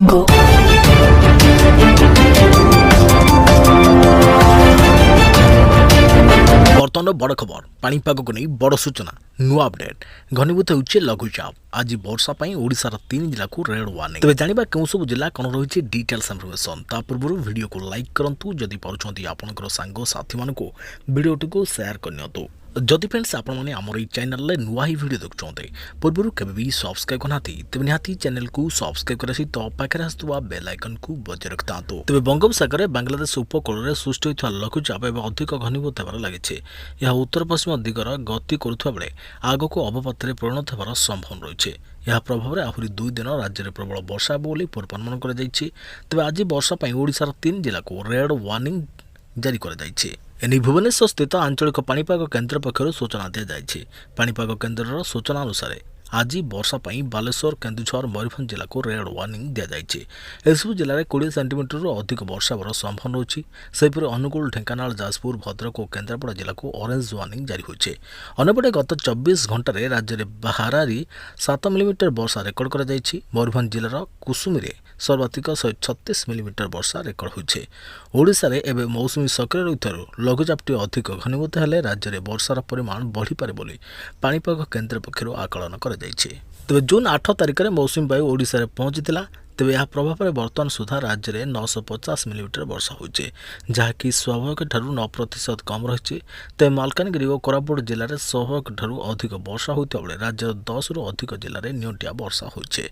Go. बर्तमान बड़ खबर पाणीपाग को नहीं बड़ सूचना नुआ अपडेट घनीभूत होउछि लघुचाप आज वर्षा ओडिशार 3 जिला को रेड वार्निंग तेज जाना क्यों सब जिला कौन रही डिटेल्स इनफर्मेशन ता पूर्व वीडियो को लाइक करूँ जदि पार्टी आपंकर सांग साथी मान भिडटी को सेयार करनी जदि फ्रेंड्स आपने आमर ये चैनल नुआ ही वीडियो देखुंते पूर्व केबी सब्सक्राइब करना तेज निहाती चैनल को सब्सक्राइब कर सहित पाखे आसुवा बेल आइकन को बजाय रखता तेज बंगोपसागर बांग्लादेश उपकूल में सृष्टि होता लघुचाप एवं अधिक घनीभूत होबार लगी यह उत्तर पश्चिम दिगर गति करुवा बेले आगक अवपात परिणत होबार संभावना रही यह प्रभाव में आहरी 2 दिन राज्य में प्रबल वर्षा हो पूर्वानुमान कर तेज आज वर्षा ओडिशार 3 जिला को रेड वार्निंग जारी कर भुवनेश्वर स्थित आंचलिक पाणीपाग केन्द्र पक्षर सूचना दी जाएगी। पाणीपाग केन्द्र सूचना अनुसार आज वर्षा बालेश्वर केन्दुझर मयूरभंज जिला को रेड वार्निंग दी जाएगी। एसबू जिले में 20 सेंटीमीटर अधिक वर्षा होवर संभावना रही सेपरी अनुगुल ढेंकानाल जाजपुर भद्रक और केन्द्रापड़ा जिला को ऑरेंज वार्निंग जारी होती अन्यपटे गत 24 घंटे राज्य में बाहारी 7 मिलीमीटर वर्षा रेकर्ड कर मयूरभंज जिलार कुसुमी सर्वाधिक 136 मिलीमीटर वर्षा रेकर्ड होती ओडिशा रे एबे मौसुमी सक्रिय रही लघुचापटी अधिक घनीभूत हेले राज्य में वर्षार परिमाण बढ़ीपे बोली पाणीपाग केन्द्र पक्षर आकलन कर तेज जून 8 तारिख में मौसुमी वायु ओडिशा रे पहुंची तेज यह प्रभाव में बर्तमान सुधा राज्य में 950 मिलीमीटर वर्षा होती जहाँकि स्वाभाविक 9% कम रही तेज मालकानगिरी और कोरापुट जिले में स्वाभाविक अधिक वर्षा होता बेले राज्य 10 रु अधिक जिले में निंटिया वर्षा होती।